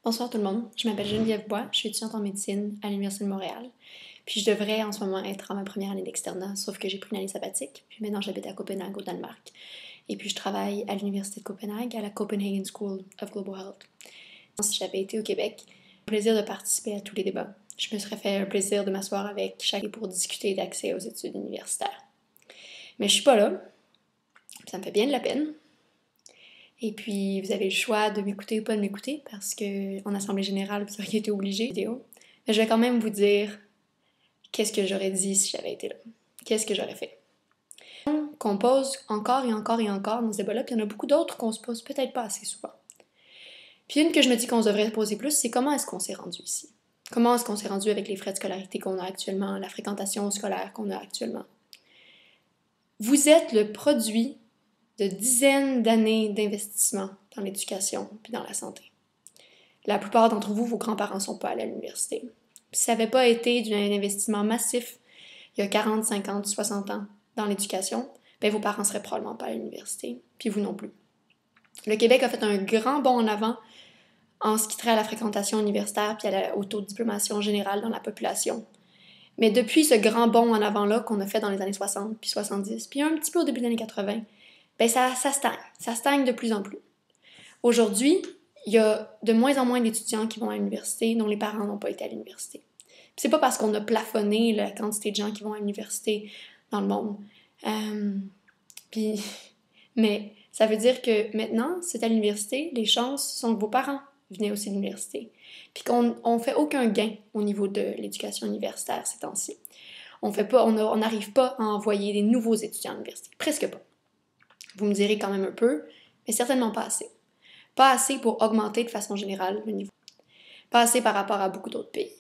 Bonsoir tout le monde, je m'appelle Geneviève Bois, je suis étudiante en médecine à l'Université de Montréal. Puis je devrais en ce moment être en ma première année d'externat, sauf que j'ai pris une année sabbatique. Puis maintenant j'habite à Copenhague au Danemark. Et puis je travaille à l'Université de Copenhague, à la Copenhagen School of Global Health. Si j'avais été au Québec, le plaisir de participer à tous les débats. Je me serais fait un plaisir de m'asseoir avec chacun pour discuter d'accès aux études universitaires. Mais je suis pas là, ça me fait bien de la peine. Et puis, vous avez le choix de m'écouter ou pas de m'écouter, parce qu'en Assemblée générale, vous auriez été obligé. Mais je vais quand même vous dire qu'est-ce que j'aurais dit si j'avais été là. Qu'est-ce que j'aurais fait. Qu'on pose encore et encore et encore dans ce débat-là, puis il y en a beaucoup d'autres qu'on se pose peut-être pas assez souvent. Puis une que je me dis qu'on devrait poser plus, c'est comment est-ce qu'on s'est rendu ici? Comment est-ce qu'on s'est rendu avec les frais de scolarité qu'on a actuellement, la fréquentation scolaire qu'on a actuellement? Vous êtes le produit de dizaines d'années d'investissement dans l'éducation puis dans la santé. La plupart d'entre vous, vos grands-parents ne sont pas allés à l'université. Si ça n'avait pas été d'un investissement massif il y a 40, 50, 60 ans dans l'éducation, ben vos parents ne seraient probablement pas à l'université, puis vous non plus. Le Québec a fait un grand bond en avant en ce qui trait à la fréquentation universitaire puis au taux de diplomation générale dans la population. Mais depuis ce grand bond en avant-là qu'on a fait dans les années 60 puis 70, puis un petit peu au début des années 80, ben ça stagne. Ça stagne de plus en plus. Aujourd'hui, il y a de moins en moins d'étudiants qui vont à l'université dont les parents n'ont pas été à l'université. Puis c'est pas parce qu'on a plafonné la quantité de gens qui vont à l'université dans le monde. Mais ça veut dire que maintenant, c'est à l'université, les chances sont que vos parents venaient aussi de l'université. Puis qu'on ne fait aucun gain au niveau de l'éducation universitaire ces temps-ci. On n'arrive pas à envoyer des nouveaux étudiants à l'université. Presque pas. Vous me direz quand même un peu, mais certainement pas assez. Pas assez pour augmenter de façon générale le niveau. Pas assez par rapport à beaucoup d'autres pays.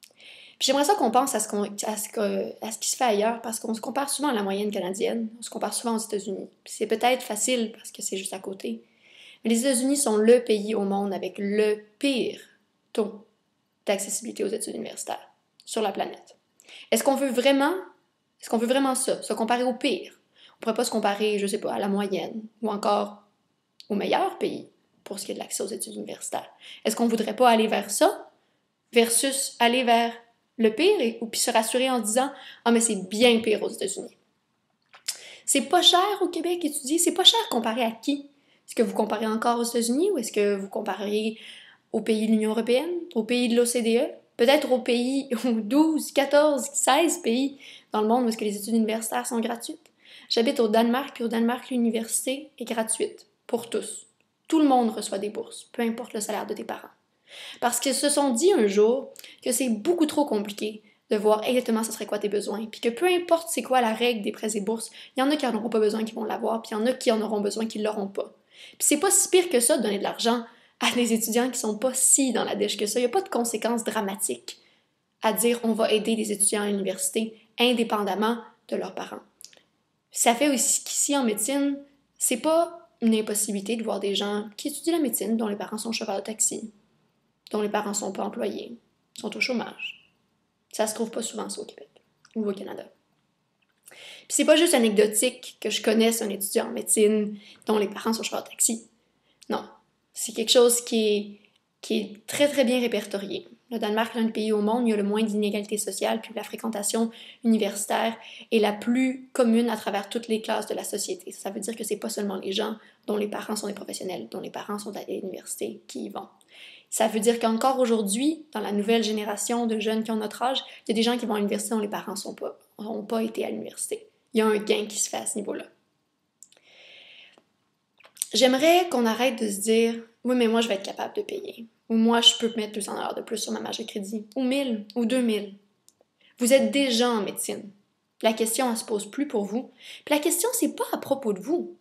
Puis j'aimerais ça qu'on pense à ce qui se fait ailleurs, parce qu'on se compare souvent à la moyenne canadienne, on se compare souvent aux États-Unis. Puis c'est peut-être facile parce que c'est juste à côté. Mais les États-Unis sont le pays au monde avec le pire taux d'accessibilité aux études universitaires sur la planète. Est-ce qu'on veut vraiment ça, se comparer au pire? On pourrait pas se comparer, je sais pas, à la moyenne ou encore au meilleur pays pour ce qui est de l'accès aux études universitaires. Est-ce qu'on voudrait pas aller vers ça versus aller vers le pire ou puis se rassurer en se disant « Ah, mais c'est bien pire aux États-Unis. » C'est pas cher au Québec étudier, c'est pas cher comparé à qui? Est-ce que vous comparez encore aux États-Unis ou est-ce que vous comparez aux pays de l'Union européenne, aux pays de l'OCDE, peut-être aux pays, aux 12, 14, 16 pays dans le monde où est-ce que les études universitaires sont gratuites? J'habite au Danemark, puis au Danemark, l'université est gratuite pour tous. Tout le monde reçoit des bourses, peu importe le salaire de tes parents. Parce qu'ils se sont dit un jour que c'est beaucoup trop compliqué de voir exactement ce serait quoi tes besoins, puis que peu importe c'est quoi la règle des prêts et bourses, il y en a qui n'en auront pas besoin qui vont l'avoir, puis il y en a qui en auront besoin qui ne l'auront pas. Puis c'est pas si pire que ça de donner de l'argent à des étudiants qui sont pas si dans la dèche que ça. Il n'y a pas de conséquences dramatiques à dire on va aider les étudiants à l'université indépendamment de leurs parents. Ça fait aussi qu'ici en médecine, c'est pas une impossibilité de voir des gens qui étudient la médecine dont les parents sont chauffeurs de taxi, dont les parents sont pas employés, sont au chômage. Ça se trouve pas souvent ça au Québec ou au Canada. Puis c'est pas juste anecdotique que je connaisse un étudiant en médecine dont les parents sont chauffeurs de taxi. Non, c'est quelque chose qui est très très bien répertorié. Le Danemark est l'un des pays au monde où il y a le moins d'inégalités sociales, puis la fréquentation universitaire est la plus commune à travers toutes les classes de la société. Ça veut dire que c'est pas seulement les gens dont les parents sont des professionnels, dont les parents sont à l'université qui y vont. Ça veut dire qu'encore aujourd'hui, dans la nouvelle génération de jeunes qui ont notre âge, il y a des gens qui vont à l'université dont les parents n'ont pas été à l'université. Il y a un gain qui se fait à ce niveau-là. J'aimerais qu'on arrête de se dire « Oui, mais moi, je vais être capable de payer. » Ou « Moi, je peux mettre 200 $ de plus sur ma marge de crédit. » Ou 1000 ou 2000. Vous êtes déjà en médecine. La question, elle se pose plus pour vous. Puis la question, c'est pas à propos de vous.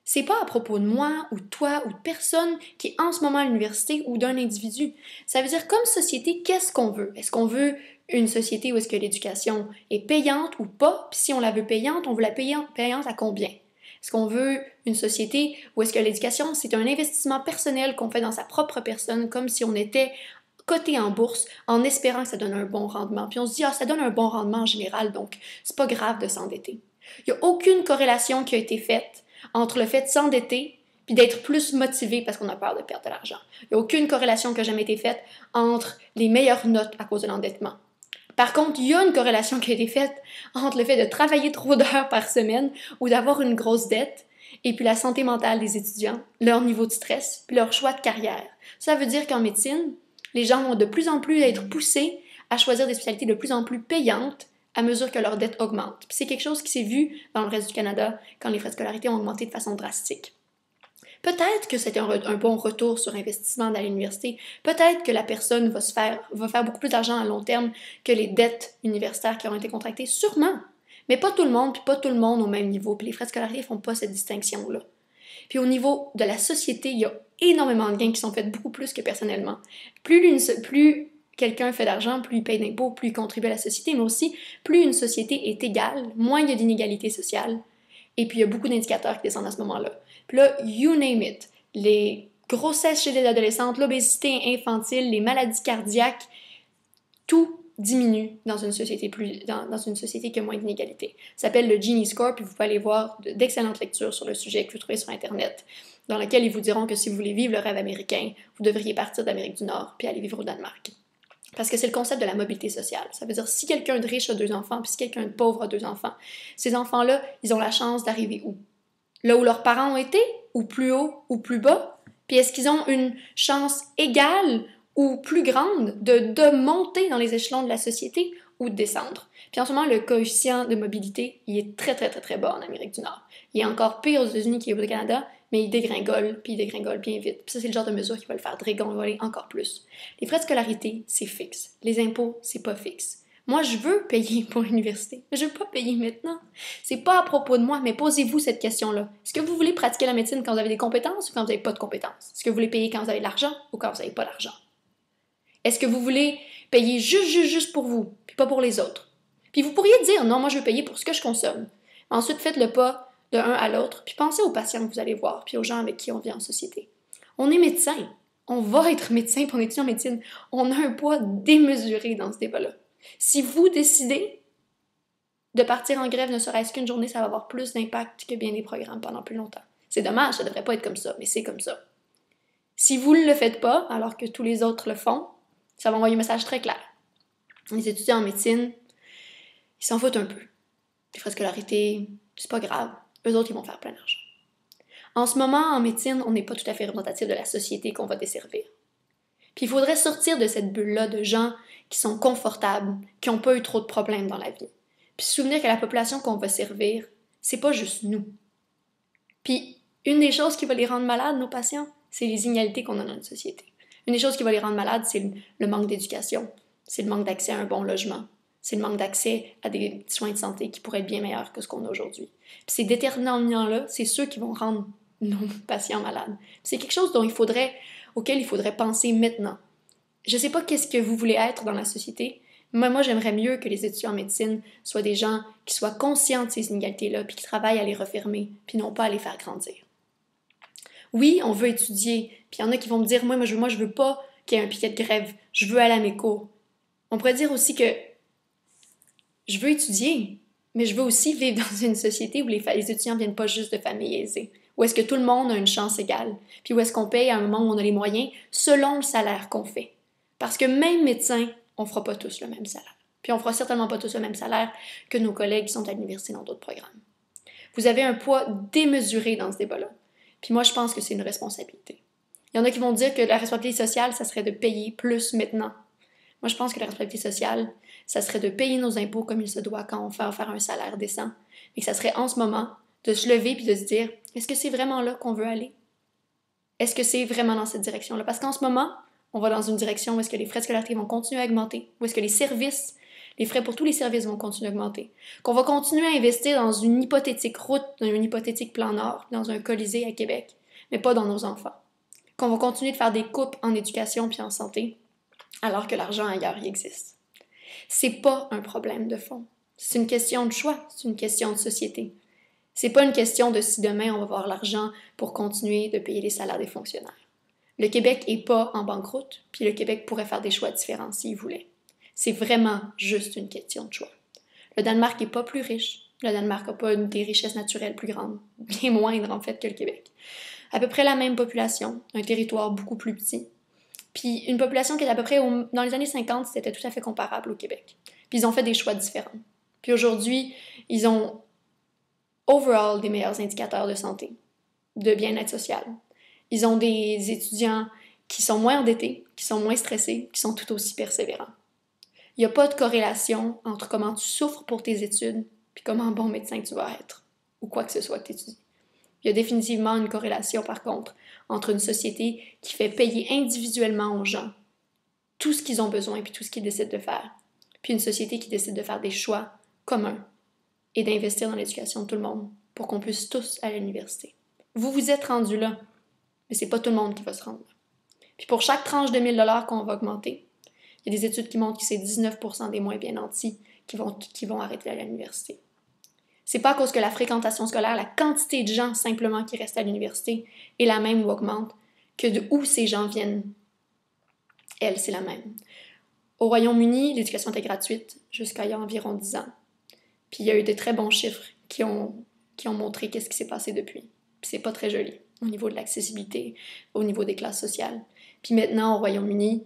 C'est pas à propos de moi ou de toi ou de personne qui est en ce moment à l'université ou d'un individu. Ça veut dire, comme société, qu'est-ce qu'on veut? Est-ce qu'on veut une société où est-ce que l'éducation est payante ou pas? Puis si on la veut payante, on veut la payante à combien? Est-ce qu'on veut une société où est-ce que l'éducation, c'est un investissement personnel qu'on fait dans sa propre personne, comme si on était coté en bourse, en espérant que ça donne un bon rendement. Puis on se dit, ah, ça donne un bon rendement en général, donc c'est pas grave de s'endetter. Il n'y a aucune corrélation qui a été faite entre le fait de s'endetter puis d'être plus motivé parce qu'on a peur de perdre de l'argent. Il n'y a aucune corrélation qui a jamais été faite entre les meilleures notes à cause de l'endettement. Par contre, il y a une corrélation qui a été faite entre le fait de travailler trop d'heures par semaine ou d'avoir une grosse dette et puis la santé mentale des étudiants, leur niveau de stress, puis leur choix de carrière. Ça veut dire qu'en médecine, les gens vont de plus en plus être poussés à choisir des spécialités de plus en plus payantes à mesure que leur dette augmente. Puis c'est quelque chose qui s'est vu dans le reste du Canada quand les frais de scolarité ont augmenté de façon drastique. Peut-être que c'était un bon retour sur investissement dans l'université. Peut-être que la personne va faire beaucoup plus d'argent à long terme que les dettes universitaires qui ont été contractées. Sûrement. Mais pas tout le monde, puis pas tout le monde au même niveau. Puis les frais de scolarité ne font pas cette distinction-là. Puis au niveau de la société, il y a énormément de gains qui sont faits beaucoup plus que personnellement. Plus quelqu'un fait d'argent, plus il paye d'impôts, plus il contribue à la société, mais aussi plus une société est égale, moins il y a d'inégalités sociales. Et puis il y a beaucoup d'indicateurs qui descendent à ce moment-là. Puis là, you name it, les grossesses chez les adolescentes, l'obésité infantile, les maladies cardiaques, tout diminue dans une société qui a moins d'inégalités. Ça s'appelle le Gini Score, puis vous pouvez aller voir d'excellentes lectures sur le sujet que vous trouvez sur Internet, dans lesquelles ils vous diront que si vous voulez vivre le rêve américain, vous devriez partir d'Amérique du Nord puis aller vivre au Danemark. Parce que c'est le concept de la mobilité sociale. Ça veut dire si quelqu'un de riche a 2 enfants, puis si quelqu'un de pauvre a 2 enfants, ces enfants-là, ils ont la chance d'arriver où? Là où leurs parents ont été, ou plus haut, ou plus bas? Puis est-ce qu'ils ont une chance égale ou plus grande de monter dans les échelons de la société ou de descendre? Puis en ce moment, le coefficient de mobilité, il est très, très, très, très bas en Amérique du Nord. Il est encore pire aux États-Unis qu'il est au Canada, mais il dégringole, puis il dégringole bien vite. Puis ça, c'est le genre de mesure qui va le faire dégringoler encore plus. Les frais de scolarité, c'est fixe. Les impôts, c'est pas fixe. Moi, je veux payer pour l'université, mais je veux pas payer maintenant. C'est pas à propos de moi, mais posez-vous cette question-là. Est-ce que vous voulez pratiquer la médecine quand vous avez des compétences ou quand vous n'avez pas de compétences? Est-ce que vous voulez payer quand vous avez de l'argent ou quand vous n'avez pas d'argent? Est-ce que vous voulez payer juste pour vous, puis pas pour les autres? Puis vous pourriez dire, non, moi je veux payer pour ce que je consomme. Ensuite, faites le pas de un à l'autre, puis pensez aux patients que vous allez voir, puis aux gens avec qui on vit en société. On est médecin. On va être médecin, puis on étudie en médecine. On a un poids démesuré dans ce débat-là. Si vous décidez de partir en grève ne serait-ce qu'une journée, ça va avoir plus d'impact que bien des programmes pendant plus longtemps. C'est dommage, ça devrait pas être comme ça, mais c'est comme ça. Si vous ne le faites pas, alors que tous les autres le font, ça va envoyer un message très clair. Les étudiants en médecine, ils s'en foutent un peu. Les frais de scolarité, c'est pas grave. Eux autres, ils vont faire plein d'argent. En ce moment, en médecine, on n'est pas tout à fait représentatif de la société qu'on va desservir. Puis il faudrait sortir de cette bulle-là de gens qui sont confortables, qui n'ont pas eu trop de problèmes dans la vie. Puis se souvenir que la population qu'on va servir, c'est pas juste nous. Puis une des choses qui va les rendre malades, nos patients, c'est les inégalités qu'on a dans notre société. Une des choses qui va les rendre malades, c'est le manque d'éducation, c'est le manque d'accès à un bon logement, c'est le manque d'accès à des soins de santé qui pourraient être bien meilleurs que ce qu'on a aujourd'hui. Puis ces déterminants-là, c'est ceux qui vont rendre nos patients malades. Puis c'est quelque chose auquel il faudrait penser maintenant. Je ne sais pas qu'est-ce que vous voulez être dans la société, mais moi, j'aimerais mieux que les étudiants en médecine soient des gens qui soient conscients de ces inégalités-là, puis qui travaillent à les refermer, puis non pas à les faire grandir. Oui, on veut étudier, puis il y en a qui vont me dire, moi, je veux pas qu'il y ait un piquet de grève, je veux aller à mes cours. On pourrait dire aussi que je veux étudier, mais je veux aussi vivre dans une société où les étudiants ne viennent pas juste de familles aisées, où est-ce que tout le monde a une chance égale, puis où est-ce qu'on paye à un moment où on a les moyens selon le salaire qu'on fait. Parce que même médecin, on ne fera pas tous le même salaire. Puis on ne fera certainement pas tous le même salaire que nos collègues qui sont à l'université dans d'autres programmes. Vous avez un poids démesuré dans ce débat-là. Puis moi, je pense que c'est une responsabilité. Il y en a qui vont dire que la responsabilité sociale, ça serait de payer plus maintenant. Moi, je pense que la responsabilité sociale, ça serait de payer nos impôts comme il se doit quand on fait faire un salaire décent. Et que ça serait en ce moment de se lever puis de se dire, est-ce que c'est vraiment là qu'on veut aller? Est-ce que c'est vraiment dans cette direction-là? Parce qu'en ce moment, on va dans une direction où est-ce que les frais de scolarité vont continuer à augmenter, où est-ce que les frais pour tous les services vont continuer à augmenter, qu'on va continuer à investir dans une hypothétique route, dans un hypothétique plan Nord, dans un Colisée à Québec, mais pas dans nos enfants, qu'on va continuer de faire des coupes en éducation puis en santé, alors que l'argent ailleurs y existe. C'est pas un problème de fond. C'est une question de choix, c'est une question de société. C'est pas une question de si demain on va avoir l'argent pour continuer de payer les salaires des fonctionnaires. Le Québec n'est pas en banqueroute, puis le Québec pourrait faire des choix différents s'il voulait. C'est vraiment juste une question de choix. Le Danemark n'est pas plus riche. Le Danemark n'a pas des richesses naturelles plus grandes, bien moindres en fait que le Québec. à peu près la même population, un territoire beaucoup plus petit. Puis une population qui est à peu près, dans les années 50, c'était tout à fait comparable au Québec. Puis ils ont fait des choix différents. Puis aujourd'hui, ils ont overall des meilleurs indicateurs de santé, de bien-être social. Ils ont des étudiants qui sont moins endettés, qui sont moins stressés, qui sont tout aussi persévérants. Il n'y a pas de corrélation entre comment tu souffres pour tes études puis comment bon médecin tu vas être, ou quoi que ce soit que tu étudies. Il y a définitivement une corrélation, par contre, entre une société qui fait payer individuellement aux gens tout ce qu'ils ont besoin puis tout ce qu'ils décident de faire, puis une société qui décide de faire des choix communs et d'investir dans l'éducation de tout le monde pour qu'on puisse tous aller à l'université. Vous vous êtes rendus là, mais c'est pas tout le monde qui va se rendre là. Puis pour chaque tranche de 1000 $ qu'on va augmenter, il y a des études qui montrent que c'est 19% des moins bien nantis qui vont arrêter d'aller à l'université. C'est pas à cause que la fréquentation scolaire, la quantité de gens simplement qui restent à l'université est la même ou augmente, que de où ces gens viennent. Elle, c'est la même. Au Royaume-Uni, l'éducation était gratuite jusqu'à il y a environ 10 ans. Puis il y a eu de très bons chiffres qui ont montré qu'est-ce qui s'est passé depuis. Puis c'est pas très joli au niveau de l'accessibilité, au niveau des classes sociales. Puis maintenant, au Royaume-Uni,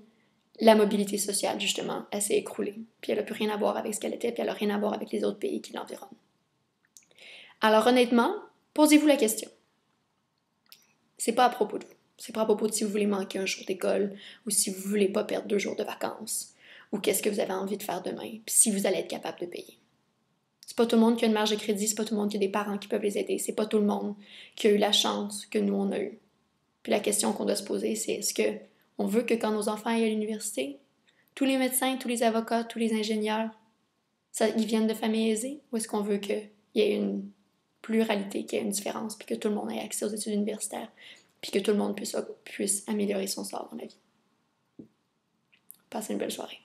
la mobilité sociale, justement, elle s'est écroulée. Puis elle n'a plus rien à voir avec ce qu'elle était, puis elle n'a rien à voir avec les autres pays qui l'environnent. Alors honnêtement, posez-vous la question. C'est pas à propos de vous. C'est pas à propos de si vous voulez manquer un jour d'école ou si vous voulez pas perdre 2 jours de vacances ou qu'est-ce que vous avez envie de faire demain, puis si vous allez être capable de payer. C'est pas tout le monde qui a une marge de crédit, c'est pas tout le monde qui a des parents qui peuvent les aider, c'est pas tout le monde qui a eu la chance que nous on a eu. Puis la question qu'on doit se poser, c'est est-ce que on veut que quand nos enfants aillent à l'université, tous les médecins, tous les avocats, tous les ingénieurs, ils viennent de familles aisées, ou est-ce qu'on veut qu'il y ait une pluralité, qu'il y ait une différence, puis que tout le monde ait accès aux études universitaires, puis que tout le monde puisse améliorer son sort dans la vie. Passez une belle soirée.